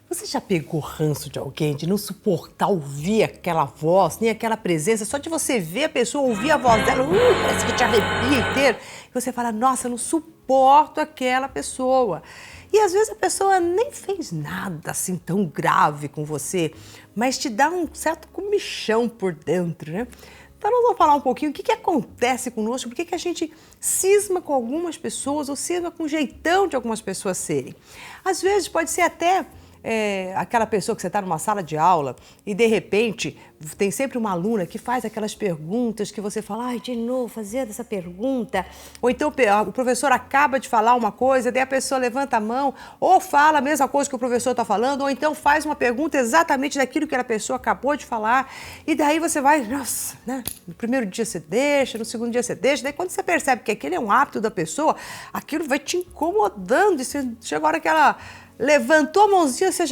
Você já pegou ranço de alguém, de não suportar ouvir aquela voz, nem aquela presença, só de você ver a pessoa, ouvir a voz dela, parece que te arrepia inteiro, e você fala, nossa, eu não suporto aquela pessoa. E às vezes a pessoa nem fez nada assim tão grave com você, mas te dá um certo comichão por dentro, né? Então nós vamos falar um pouquinho o que acontece conosco, por que a gente cisma com algumas pessoas ou cisma com o jeitão de algumas pessoas serem. Às vezes pode ser até aquela pessoa que você está numa sala de aula e de repente tem sempre uma aluna que faz aquelas perguntas que você fala, ai, de novo, fazendo essa pergunta. Ou então o professor acaba de falar uma coisa, daí a pessoa levanta a mão ou fala a mesma coisa que o professor está falando, ou então faz uma pergunta exatamente daquilo que a pessoa acabou de falar. E daí você vai, nossa, né? No primeiro dia você deixa, no segundo dia você deixa, daí quando você percebe que aquele é um hábito da pessoa, aquilo vai te incomodando e você chega a hora que ela levantou a mãozinha, você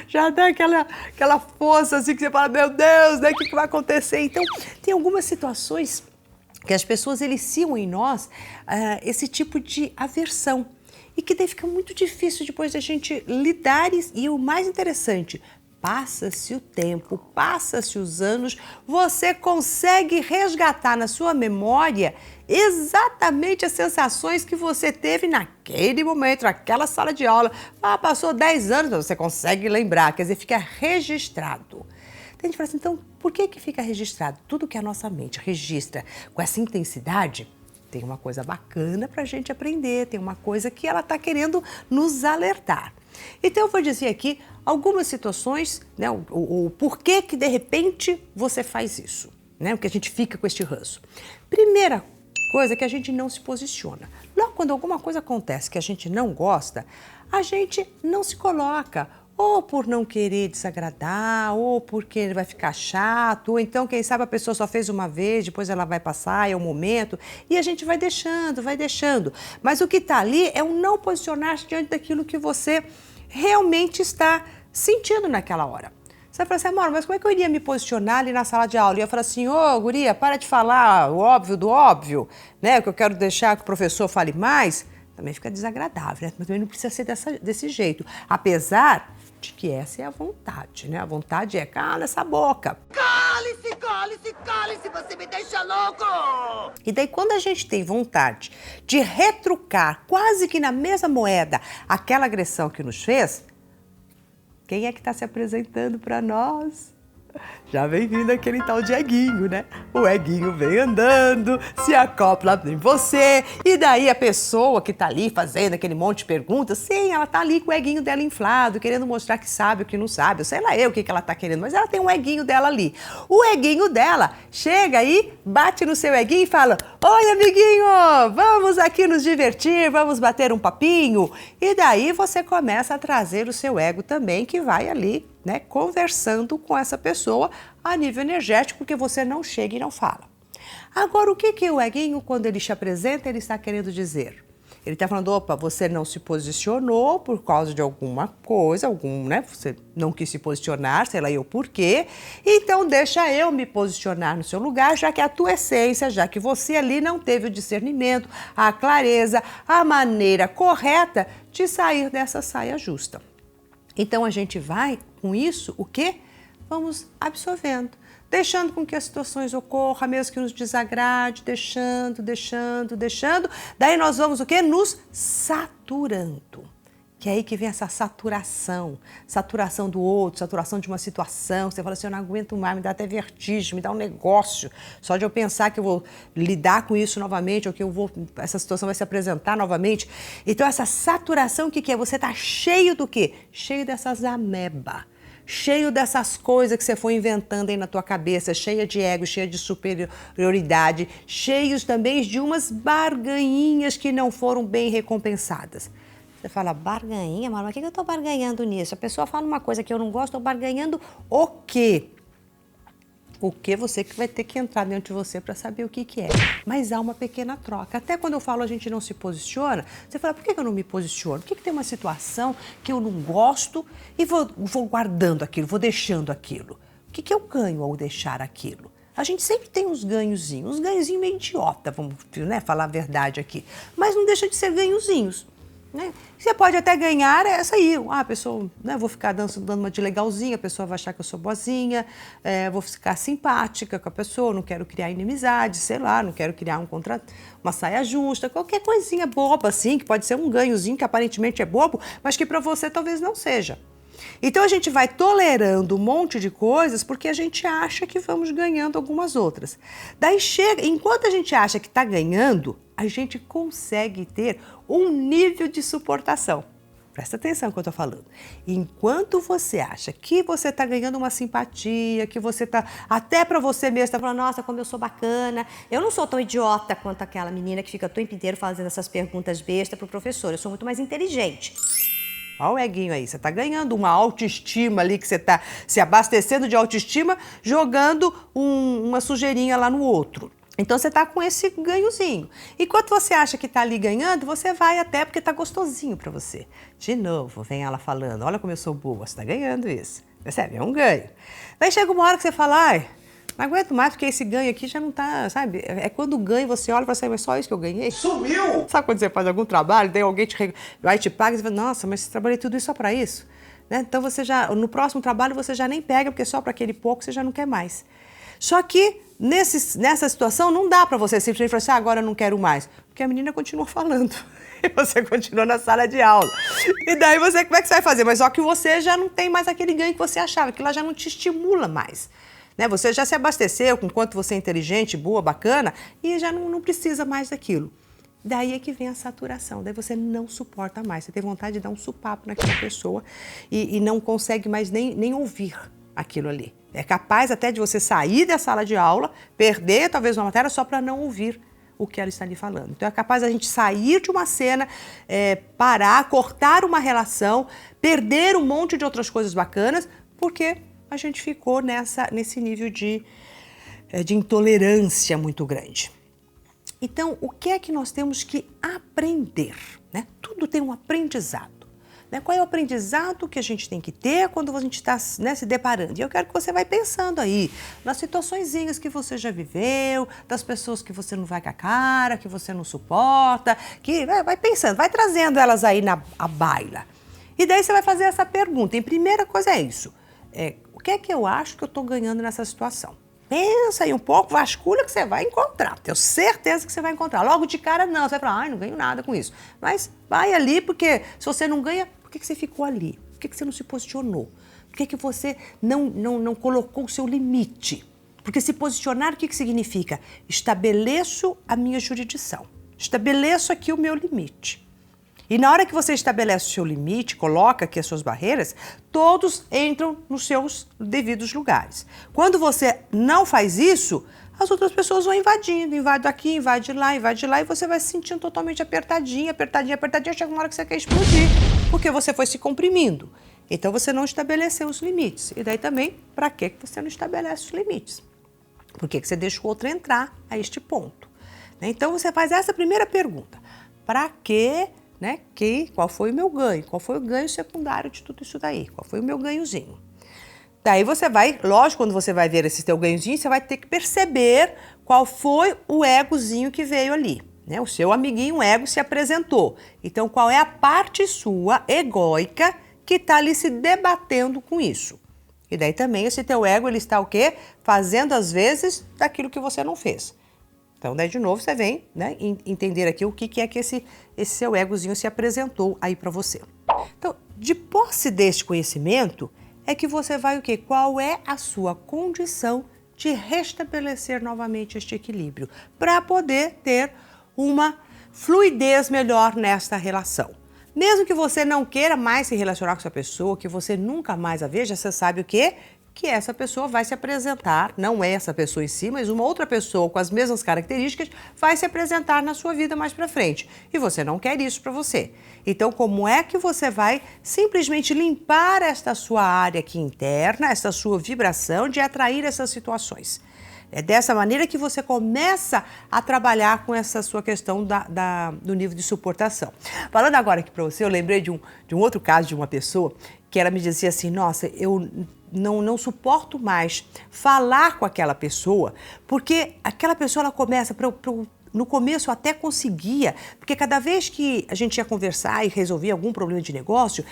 já dá aquela força assim que você fala, meu Deus, né, o que vai acontecer? Então, tem algumas situações que as pessoas eliciam em nós esse tipo de aversão e que daí fica muito difícil depois da gente lidar e o mais interessante, passa-se o tempo, passa-se os anos, você consegue resgatar na sua memória exatamente as sensações que você teve naquele momento, naquela sala de aula. Passou 10 anos, você consegue lembrar, quer dizer, fica registrado. Tem gente que fala assim, então, por que fica registrado? Tudo que a nossa mente registra com essa intensidade, tem uma coisa bacana para a gente aprender, tem uma coisa que ela está querendo nos alertar. Então eu vou dizer aqui algumas situações, né, o porquê que de repente você faz isso, né, o que a gente fica com este ranço. Primeira coisa é que a gente não se posiciona. Logo quando alguma coisa acontece que a gente não gosta, a gente não se coloca, ou por não querer desagradar, ou porque ele vai ficar chato, ou então, quem sabe, a pessoa só fez uma vez, depois ela vai passar, é o momento, e a gente vai deixando, vai deixando. Mas o que está ali é o não posicionar-se diante daquilo que você realmente está sentindo naquela hora. Você vai falar assim, amor, mas como é que eu iria me posicionar ali na sala de aula? E eu falo assim, ô, guria, para de falar o óbvio do óbvio, né? Que eu quero deixar que o professor fale mais. Também fica desagradável, né? Mas também não precisa ser desse jeito. Apesar de que essa é a vontade, né? A vontade é, cala essa boca. Cale-se, cale-se, cale-se, você me deixa louco! E daí quando a gente tem vontade de retrucar quase que na mesma moeda aquela agressão que nos fez, quem é que está se apresentando para nós? Já vem vindo aquele tal de eguinho, né? O eguinho vem andando, se acopla em você, e daí a pessoa que tá ali fazendo aquele monte de perguntas, sim, ela tá ali com o eguinho dela inflado, querendo mostrar que sabe o que não sabe, eu sei lá o que ela tá querendo, mas ela tem um eguinho dela ali. O eguinho dela chega aí, bate no seu eguinho e fala, oi, amiguinho, vamos aqui nos divertir, vamos bater um papinho, e daí você começa a trazer o seu ego também, que vai ali, né, conversando com essa pessoa a nível energético, porque você não chega e não fala. Agora, o que o eguinho, quando ele te apresenta, ele está querendo dizer? Ele está falando, opa, você não se posicionou por causa de alguma coisa, né, você não quis se posicionar, sei lá eu por quê, então deixa eu me posicionar no seu lugar, já que a tua essência, já que você ali não teve o discernimento, a clareza, a maneira correta de sair dessa saia justa. Então a gente vai, com isso, o quê? Vamos absorvendo, deixando com que as situações ocorram, mesmo que nos desagrade, deixando. Daí nós vamos o quê? Nos saturando. Que é aí que vem essa saturação do outro, saturação de uma situação. Você fala assim, eu não aguento mais, me dá até vertigem, me dá um negócio. Só de eu pensar que eu vou lidar com isso novamente, ou que essa situação vai se apresentar novamente. Então essa saturação, o que é? Você tá cheio do quê? Cheio dessas ameba. Cheio dessas coisas que você foi inventando aí na tua cabeça, cheia de ego, cheia de superioridade, cheios também de umas barganhinhas que não foram bem recompensadas. Você fala, barganhinha? Mas o que eu estou barganhando nisso? A pessoa fala uma coisa que eu não gosto, estou barganhando o quê? O que você que vai ter que entrar dentro de você para saber o que é. Mas há uma pequena troca. Até quando eu falo a gente não se posiciona, você fala, por que eu não me posiciono? Por que tem uma situação que eu não gosto e vou guardando aquilo, vou deixando aquilo? O que eu ganho ao deixar aquilo? A gente sempre tem uns ganhozinhos meio idiota, vamos, né, falar a verdade aqui. Mas não deixa de ser ganhozinhos. Né? Você pode até ganhar essa aí. A pessoa, né, vou ficar dando uma de legalzinha, a pessoa vai achar que eu sou boazinha, vou ficar simpática com a pessoa, não quero criar inimizade, sei lá, não quero criar uma saia justa, qualquer coisinha boba assim, que pode ser um ganhozinho que aparentemente é bobo, mas que para você talvez não seja. Então a gente vai tolerando um monte de coisas porque a gente acha que vamos ganhando algumas outras. Daí chega, enquanto a gente acha que está ganhando, a gente consegue ter um nível de suportação. Presta atenção no que eu estou falando. Enquanto você acha que você está ganhando uma simpatia, que você está, até para você mesmo, está falando, nossa, como eu sou bacana, eu não sou tão idiota quanto aquela menina que fica o tempo inteiro fazendo essas perguntas bestas para o professor, eu sou muito mais inteligente. Olha o eguinho aí, você está ganhando uma autoestima ali, que você está se abastecendo de autoestima, jogando uma sujeirinha lá no outro. Então você está com esse ganhozinho. Enquanto você acha que está ali ganhando, você vai até porque está gostosinho para você. De novo, vem ela falando, olha como eu sou boa, você está ganhando isso. Percebe? É um ganho. Daí chega uma hora que você fala, ai, não aguento mais porque esse ganho aqui já não tá, sabe? É quando ganha, você olha e fala assim, mas só isso que eu ganhei? Sumiu! Sabe quando você faz algum trabalho, daí alguém vai te paga e você fala, nossa, mas eu trabalhei tudo isso só para isso? Né? Então você já, no próximo trabalho você já nem pega, porque só para aquele pouco você já não quer mais. Só que nessa situação não dá para você simplesmente falar assim, agora eu não quero mais. Porque a menina continua falando. E você continua na sala de aula. E daí como é que você vai fazer? Mas só que você já não tem mais aquele ganho que você achava, que lá já não te estimula mais. Né? Você já se abasteceu com quanto você é inteligente, boa, bacana, e já não precisa mais daquilo. Daí é que vem a saturação, daí você não suporta mais, você tem vontade de dar um supapo naquela pessoa e não consegue mais nem ouvir aquilo ali. É capaz até de você sair da sala de aula, perder talvez uma matéria só para não ouvir o que ela está lhe falando. Então é capaz a gente sair de uma cena, parar, cortar uma relação, perder um monte de outras coisas bacanas, porque a gente ficou nesse nível de intolerância muito grande. Então, o que é que nós temos que aprender? Né? Tudo tem um aprendizado. Né? Qual é o aprendizado que a gente tem que ter quando a gente está, né, se deparando? E eu quero que você vai pensando aí nas situaçõezinhas que você já viveu, das pessoas que você não vai com a cara, que você não suporta, que vai pensando, vai trazendo elas aí à baila. E daí você vai fazer essa pergunta. E a primeira coisa é isso. O que é que eu acho que eu estou ganhando nessa situação? Pensa aí um pouco, vasculha que você vai encontrar. Tenho certeza que você vai encontrar. Logo de cara, não. Você vai falar, ai, não ganho nada com isso. Mas vai ali, porque se você não ganha, por que você ficou ali? Por que você não se posicionou? Por que você não colocou o seu limite? Porque se posicionar, o que significa? Estabeleço a minha jurisdição. Estabeleço aqui o meu limite. E na hora que você estabelece o seu limite, coloca aqui as suas barreiras, todos entram nos seus devidos lugares. Quando você não faz isso, as outras pessoas vão invadindo, invade aqui, invade lá, e você vai se sentindo totalmente apertadinha, chega uma hora que você quer explodir, porque você foi se comprimindo. Então você não estabeleceu os limites. E daí também, para que você não estabelece os limites? Por que você deixa o outro entrar a este ponto? Então você faz essa primeira pergunta. Para que... Né? Qual foi o meu ganho? Qual foi o ganho secundário de tudo isso daí? Qual foi o meu ganhozinho? Daí você vai, lógico, quando você vai ver esse teu ganhozinho, você vai ter que perceber qual foi o egozinho que veio ali. Né? O seu amiguinho ego se apresentou. Então, qual é a parte sua, egóica, que está ali se debatendo com isso? E daí também esse teu ego, ele está o quê? Fazendo, às vezes, daquilo que você não fez. Então, daí de novo você vem, né, entender aqui o que é que esse seu egozinho se apresentou aí para você. Então, de posse deste conhecimento, é que você vai o quê? Qual é a sua condição de restabelecer novamente este equilíbrio, para poder ter uma fluidez melhor nesta relação. Mesmo que você não queira mais se relacionar com essa pessoa, que você nunca mais a veja, você sabe o quê? Que essa pessoa vai se apresentar, não é essa pessoa em si, mas uma outra pessoa com as mesmas características vai se apresentar na sua vida mais pra frente. E você não quer isso para você. Então, como é que você vai simplesmente limpar esta sua área aqui interna, essa sua vibração de atrair essas situações? É dessa maneira que você começa a trabalhar com essa sua questão do nível de suportação. Falando agora aqui para você, eu lembrei de um outro caso de uma pessoa que ela me dizia assim, nossa, eu não suporto mais falar com aquela pessoa, porque aquela pessoa ela começa, para eu No começo eu até conseguia, porque cada vez que a gente ia conversar e resolver algum problema de negócio,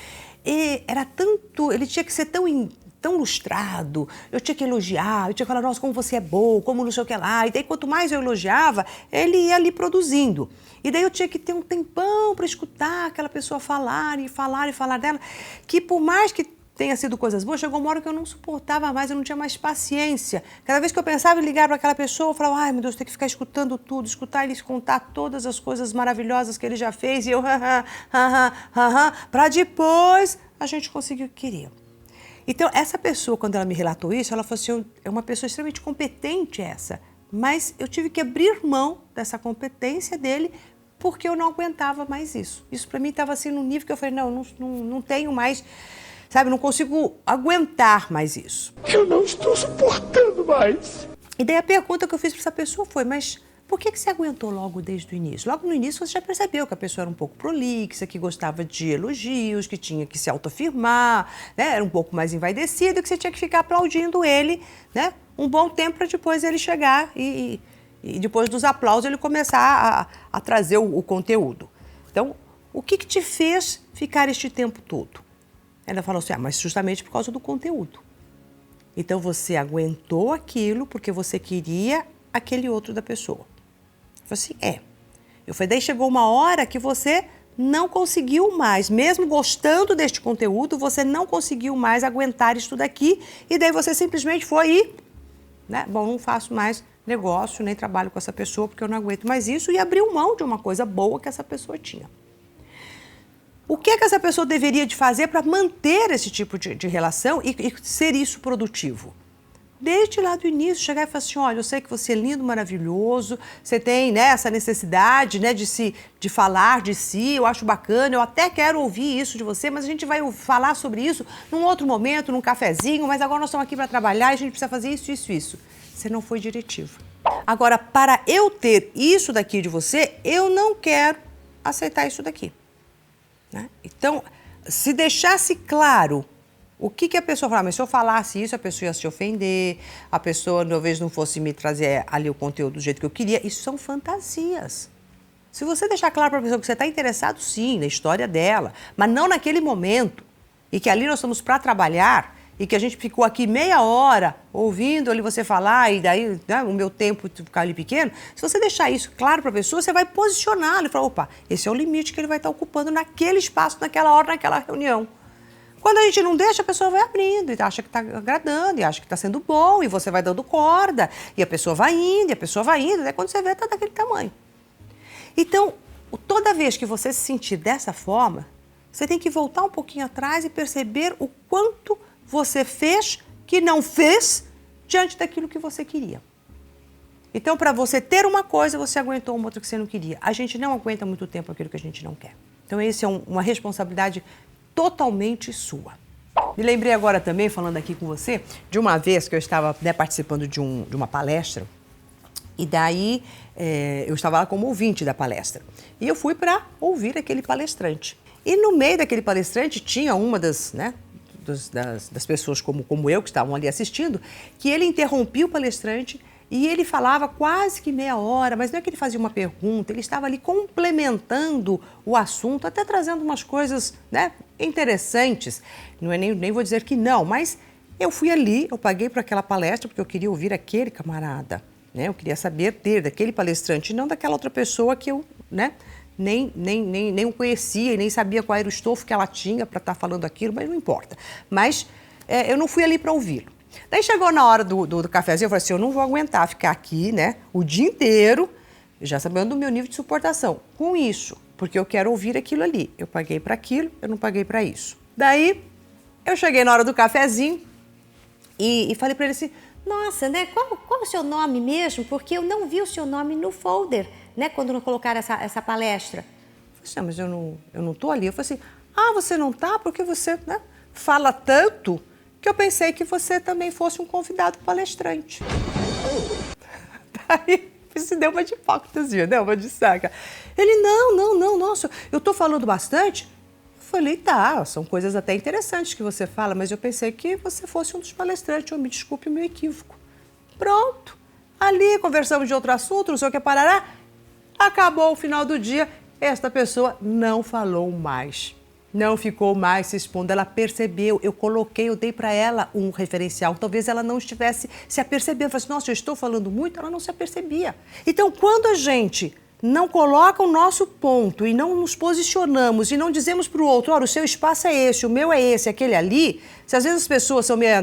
era tanto, ele tinha que ser tão lustrado, eu tinha que elogiar, eu tinha que falar, nossa, como você é boa, como não sei o que lá. E daí, quanto mais eu elogiava, ele ia ali produzindo. E daí eu tinha que ter um tempão para escutar aquela pessoa falar e falar e falar dela, que por mais que tenha sido coisas boas, chegou uma hora que eu não suportava mais, eu não tinha mais paciência. Cada vez que eu pensava em ligar para aquela pessoa, eu falava, ai meu Deus, tem que ficar escutando tudo, escutar ele contar todas as coisas maravilhosas que ele já fez, e eu, para depois a gente conseguir o que queria. Então, essa pessoa, quando ela me relatou isso, ela falou assim, é uma pessoa extremamente competente essa, mas eu tive que abrir mão dessa competência dele porque eu não aguentava mais isso. Isso para mim estava assim num nível que eu falei, não tenho mais, sabe, não consigo aguentar mais isso. Eu não estou suportando mais. E daí a pergunta que eu fiz para essa pessoa foi, mas por que você aguentou logo desde o início? Logo no início você já percebeu que a pessoa era um pouco prolixa, que gostava de elogios, que tinha que se autoafirmar, né? Era um pouco mais envaidecido, que você tinha que ficar aplaudindo ele, né? Um bom tempo para depois ele chegar e depois dos aplausos ele começar a trazer o conteúdo. Então, o que te fez ficar este tempo todo? Ela falou assim, mas justamente por causa do conteúdo. Então, você aguentou aquilo porque você queria aquele outro da pessoa. Eu falei assim, Eu falei, daí chegou uma hora que você não conseguiu mais, mesmo gostando deste conteúdo, você não conseguiu mais aguentar isso daqui, e daí você simplesmente foi e, né, bom, não faço mais negócio, nem trabalho com essa pessoa porque eu não aguento mais isso, e abriu mão de uma coisa boa que essa pessoa tinha. O que essa pessoa deveria de fazer para manter esse tipo de relação e ser isso produtivo? Desde lá do início, chegar e falar assim, olha, eu sei que você é lindo, maravilhoso, você tem, né, essa necessidade, né, de falar de si, eu acho bacana, eu até quero ouvir isso de você, mas a gente vai falar sobre isso num outro momento, num cafezinho, mas agora nós estamos aqui para trabalhar e a gente precisa fazer isso. Você não foi diretivo. Agora, para eu ter isso daqui de você, eu não quero aceitar isso daqui. Né? Então, se deixasse claro o que a pessoa falava, mas se eu falasse isso, a pessoa ia se ofender, a pessoa talvez não fosse me trazer ali o conteúdo do jeito que eu queria, isso são fantasias. Se você deixar claro para a pessoa que você está interessado, sim, na história dela, mas não naquele momento, e que ali nós estamos para trabalhar, e que a gente ficou aqui meia hora ouvindo ali você falar, e daí, né, o meu tempo ficar ali pequeno, se você deixar isso claro para a pessoa, você vai posicioná-lo e falar, opa, esse é o limite que ele vai estar ocupando naquele espaço, naquela hora, naquela reunião. Quando a gente não deixa, a pessoa vai abrindo e acha que está agradando, e acha que está sendo bom, e você vai dando corda, e a pessoa vai indo, daí quando você vê, está daquele tamanho. Então, toda vez que você se sentir dessa forma, você tem que voltar um pouquinho atrás e perceber o quanto você fez que não fez diante daquilo que você queria. Então, para você ter uma coisa, você aguentou uma outra que você não queria. A gente não aguenta muito tempo aquilo que a gente não quer. Então, essa é uma responsabilidade totalmente sua. Me lembrei agora também, falando aqui com você, de uma vez que eu estava, né, participando de uma palestra, e daí eu estava lá como ouvinte da palestra. E eu fui para ouvir aquele palestrante. E no meio daquele palestrante tinha uma das pessoas como eu, que estavam ali assistindo, que ele interrompia o palestrante e ele falava quase que meia hora, mas não é que ele fazia uma pergunta, ele estava ali complementando o assunto, até trazendo umas coisas, né, interessantes. Não é nem vou dizer que não, mas eu fui ali, eu paguei para aquela palestra porque eu queria ouvir aquele camarada, né? Eu queria saber daquele palestrante, não daquela outra pessoa que eu, né, nem o conhecia e nem sabia qual era o estofo que ela tinha para estar falando aquilo, mas não importa. Mas eu não fui ali para ouvi-lo. Daí chegou na hora do cafezinho, eu falei assim, eu não vou aguentar ficar aqui, né, o dia inteiro, já sabendo do meu nível de suportação, com isso, porque eu quero ouvir aquilo ali. Eu paguei para aquilo, eu não paguei para isso. Daí, eu cheguei na hora do cafezinho e falei para ele assim, nossa, né, qual é o seu nome mesmo? Porque eu não vi o seu nome no folder, né, quando não colocaram essa palestra. Eu falei assim, mas eu não tô ali. Eu falei assim, você não tá? Porque você, né, fala tanto que eu pensei que você também fosse um convidado palestrante. Daí, se deu uma de hipócrisia, deu uma de saca. Ele, não, nossa, eu tô falando bastante. Eu falei, tá, são coisas até interessantes que você fala, mas eu pensei que você fosse um dos palestrantes. Me desculpe o meu equívoco. Pronto. Ali, conversamos de outro assunto, não sei o que, parará. Acabou o final do dia, esta pessoa não falou mais. Não ficou mais se expondo, ela percebeu, eu dei para ela um referencial, talvez ela não estivesse se apercebendo, falei assim, nossa, eu estou falando muito, ela não se apercebia. Então, quando a gente não coloca o nosso ponto e não nos posicionamos e não dizemos para o outro, olha, o seu espaço é esse, o meu é esse, aquele ali, se às vezes as pessoas são meio,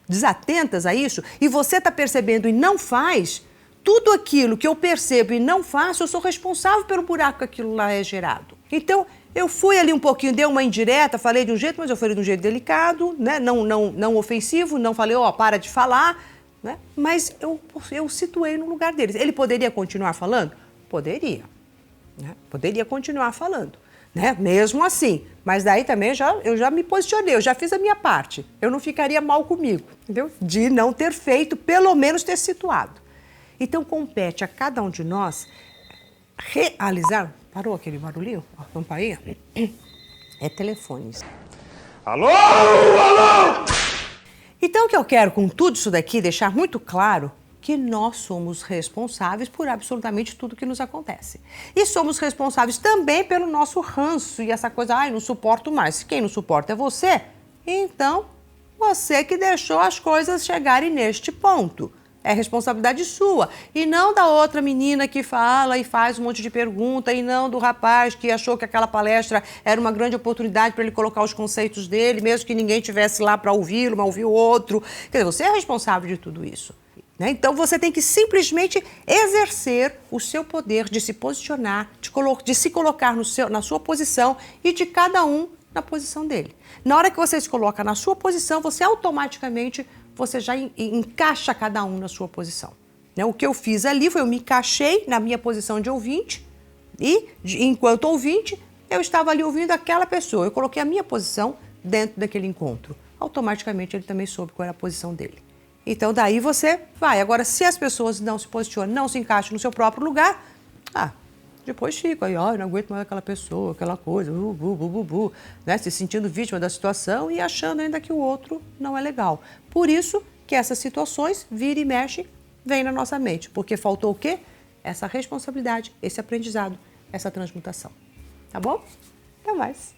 desatentas a isso e você está percebendo e não faz, tudo aquilo que eu percebo e não faço, eu sou responsável pelo buraco que aquilo lá é gerado. Então, eu fui ali um pouquinho, dei uma indireta, falei de um jeito, mas eu falei de um jeito delicado, né? Não ofensivo, não falei, para de falar, né? Mas eu situei no lugar deles. Ele poderia continuar falando? Poderia. Né? Poderia continuar falando, né? Mesmo assim. Mas daí também eu já me posicionei, eu já fiz a minha parte. Eu não ficaria mal comigo, entendeu? De não ter feito, pelo menos ter situado. Então, compete a cada um de nós realizar... Parou aquele barulhinho? A campainha? É telefone. Alô? Alô? Então, o que eu quero com tudo isso daqui, deixar muito claro que nós somos responsáveis por absolutamente tudo que nos acontece. E somos responsáveis também pelo nosso ranço e essa coisa, não suporto mais. Quem não suporta é você, então você que deixou as coisas chegarem neste ponto. É responsabilidade sua, e não da outra menina que fala e faz um monte de pergunta, e não do rapaz que achou que aquela palestra era uma grande oportunidade para ele colocar os conceitos dele, mesmo que ninguém estivesse lá para ouvi-lo, mas ouviu o outro. Quer dizer, você é responsável de tudo isso. Né? Então, você tem que simplesmente exercer o seu poder de se posicionar, de se colocar na sua posição e de cada um na posição dele. Na hora que você se coloca na sua posição, você automaticamente... você já encaixa cada um na sua posição. Né? O que eu fiz ali foi eu me encaixei na minha posição de ouvinte e, enquanto ouvinte, eu estava ali ouvindo aquela pessoa. Eu coloquei a minha posição dentro daquele encontro. Automaticamente ele também soube qual era a posição dele. Então daí você vai. Agora, se as pessoas não se posicionam, não se encaixam no seu próprio lugar, depois fica aí, não aguento mais aquela pessoa, aquela coisa, né? Se sentindo vítima da situação e achando ainda que o outro não é legal. Por isso que essas situações, vira e mexe, vêm na nossa mente. Porque faltou o quê? Essa responsabilidade, esse aprendizado, essa transmutação. Tá bom? Até mais.